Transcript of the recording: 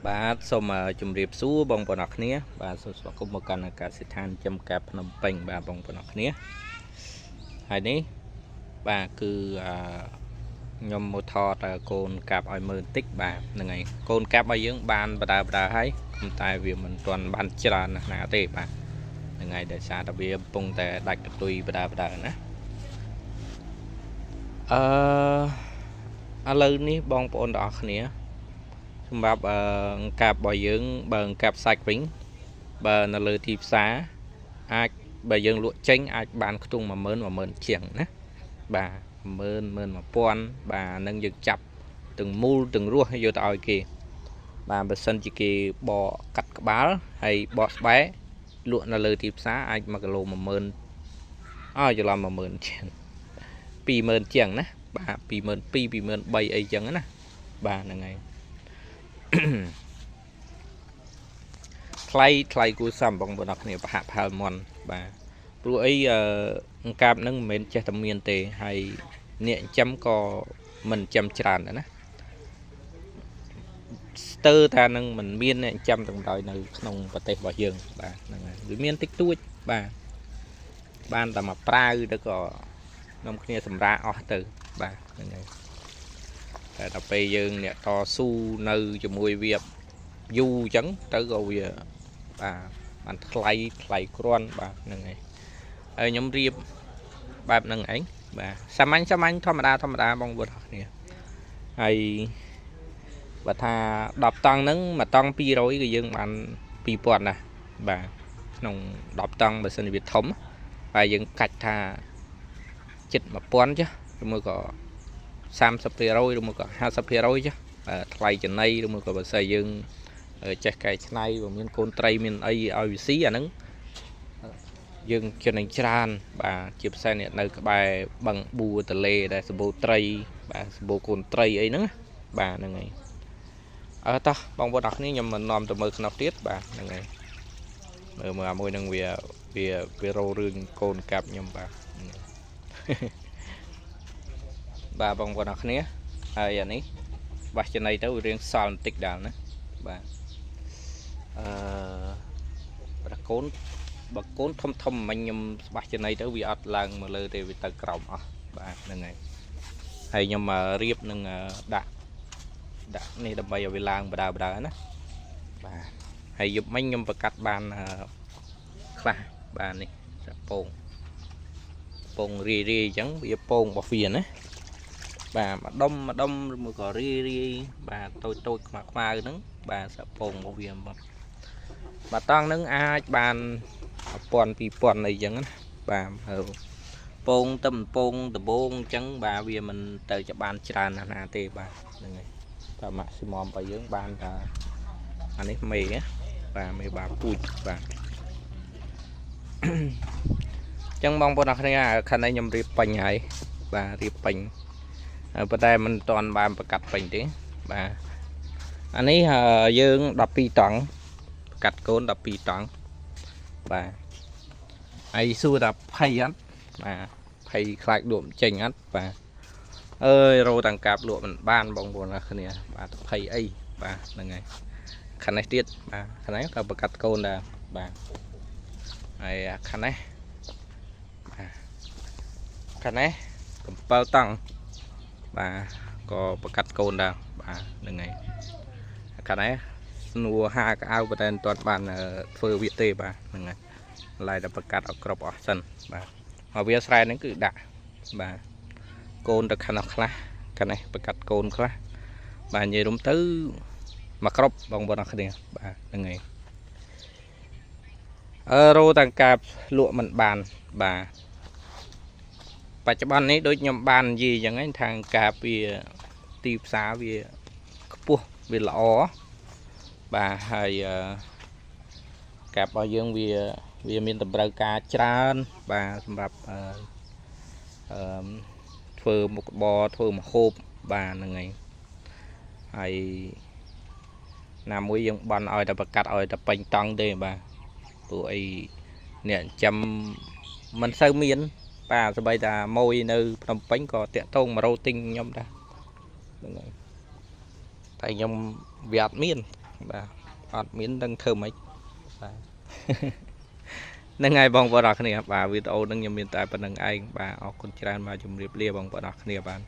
បាទសូមជម្រាបសួរបងប្អូនអរគ្នាបាទសូមស្វាគមន៍មកកាន់អាកាសដ្ឋានចំការភ្នំពេញបាទបងប្អូនអរគ្នាហើយនេះបាទគឺខ្ញុំមកថតកូនកាប់ឲ្យមើលបន្តិចបាទហ្នឹងហើយកូនកាប់ឲ្យយើងបានបដាហើយប៉ុន្តែវាមិនទាន់បានច្រើនណាស់ទេបាទហ្នឹងហើយដោយសារតែវាកំពុងតែដាច់កតុយបដាណាឥឡូវនេះបងប្អូនទាំងអស់គ្នាសម្រាប់កាប់របស់យើងបើកាប់សាច់វិញបើនៅលើទីផ្សារអាចបើយើងលក់ចេញអាចបានខ្ទង់10000ជាងណាបាទ10000 បាទនឹងយើងចាប់ទាំងមូលទាំងរស់យកទៅឲ្យគេបាទបើសិនជាគេបកកាត់ក្បាលហើយបកស្បែកលក់នៅលើទីផ្សារអាច1គីឡូ10000ច្រឡំ10000ជាង20000ជាងណាបាទ22000 23000អីចឹងណាបាទហ្នឹងហើយថ្លៃគួរសមបងប្អូនគ្នាប្រហាក់ប្រហែលមន់បាទព្រោះអីកាបនឹងមិនមែនចេះតែមានទេហើយអ្នកចិញ្ចឹមក៏មិនចិញ្ចឹមច្រើនដែរណាស្ទើរថានឹងមិនមានអ្នកចិញ្ចឹមទាំងដោយនៅក្នុងប្រទេសរបស់យើងបាទហ្នឹងហើយវាមានតិចតួចបាទបានតែមកប្រាវទៅក៏នាំគ្នាសម្រាអស់ទៅបាទហ្នឹងហើយតែដល់ពេលយើងអ្នកតស៊ូនៅជាមួយវាយូរអញ្ចឹងទៅក៏វាបាទបានថ្លៃគ្រាន់បាទហ្នឹងហើយហើយខ្ញុំរៀបបែបហ្នឹងឯងបាទសាមញ្ញធម្មតាបងប្អូនគ្នាហើយបើថា10តង់ហ្នឹងមួយតង់200គឺយើងបាន2000ណាបាទក្នុង10តង់បើសិនជាវាធំហើយយើងកាច់ថាជិត1000ចាឬមួយក៏30%ឬមួយក៏50%ចាថ្លៃចំណីឬមួយក៏បើសិនយើងចេះកែច្នៃបើមានកូនត្រីមានអីឲ្យវាស៊ីអាហ្នឹងយើងចំណេញច្រើនបាទជាពិសេសអ្នកនៅក្បែរបឹងបួរទលេដែលសម្បូរត្រីបាទសម្បូរកូនត្រីអីហ្នឹងបាទហ្នឹងហើយតោះបងប្អូនអរគ្នាខ្ញុំមិននាំទៅមើលខ្នោះទៀតបាទហ្នឹងហើយមើលមួយនឹងវារោរឿងកូនកាប់ខ្ញុំបាទបាទបងប្អូនអរគ្នាហើយអានេះបាសចំណីទៅរៀងសល់បន្តិចដល់ណាបាទបើកូនធំមិញខ្ញុំស្បាសចំណីទៅវាអត់ឡើងមកលើទេវាទៅក្រោមអស់បាទហ្នឹងហើយខ្ញុំរៀបនឹងដាក់នេះដើម្បីឲ្យវាឡើងបដាណាបាទហើយយប់មិញខ្ញុំប្រកាត់បានខ្លះបាទនេះសាពងរាយអញ្ចឹងវាពងរបស់វាណាបាទម្ដុំឬមួយក៏រាយបាទតូចខ្មៅហ្នឹងបាទសាពងរបស់វាបាទតង់ហ្នឹងអាចបាន1000 2000អីចឹងណាបាទពងទឹមពងដបងអញ្ចឹងបាទវាមិនទៅជាបានច្រើនណាស់ទេបាទហ្នឹងហើយតែ maximum របស់យើងបានថាអានេះមេបាទមេបាពូជបាទចឹងបងប្អូនអរគ្នាខាងនេះខ្ញុំរៀបពេញហើយបាទរៀបពេញប៉ុន្តែមិនទាន់បានប្រកាត់ពេញទេបាទអានេះយើង12តង់ប្រកាត់កូន12តង់បាទហើយសួរថាភ័យអត់បាទភ័យខ្លាចលក់ចេញអត់បាទអើយរោតាំងកាប់លក់មិនបានបងប្អូនអរគ្នាបាទភ័យអីបាទហ្នឹងហើយខាងនេះទៀតបាទខាងនេះក៏ប្រកាត់កូនដែរបាទហើយខាងនេះ7តង់បាទក៏ប្រកាត់កូនដែរបាទហ្នឹងហើយខាងនេះស្នួរហាកៅប៉ុន្តែមិនទាន់បានធ្វើវាទេបាទហ្នឹងហើយឡើយតែប្រកាត់ឲ្យគ្រប់អស់សិនបាទមកវាស្រែហ្នឹងគឺដាក់បាទកូនទៅខាងនោះខ្លះខាងនេះប្រកាត់កូនខ្លះបាទនិយាយរួមទៅមកគ្រប់បងប្អូនអរគ្នាបាទហ្នឹងហើយរោតាំងកាប់លក់មិនបានបាទបច្ចុប្បន្ននេះដូចខ្ញុំបាននិយាយអញ្ចឹងហ្នឹងខាងកាប់វាទីផ្សារវាខ្ពស់វាល្អបាទហើយកាប់របស់យើងវាមានតម្រូវការច្រើនបាទសម្រាប់ធ្វើមុខរបរធ្វើម្ហូបបាទហ្នឹងហើយណាមួយយើងបន់ឲ្យតែប្រកាត់ឲ្យតែពេញតង់ទេបាទព្រោះអីអ្នកចិញ្ចឹមមិនសូវមានបាទសម្បីតាម៉ួយនៅភ្នំពេញក៏តាក់ទងមករោទិញខ្ញុំដែរហ្នឹងហើយតែខ្ញុំវាអត់មាន បាទអត់មានដឹងធ្វើម៉េចបាទហ្នឹងហើយបងប្អូនអរគ្នាបាទវីដេអូហ្នឹងខ្ញុំមានតែប៉ុណ្្នឹងឯងបាទអរគុណច្រើនមកជម្រាបលាបងប្អូនអរគ្នាបាទ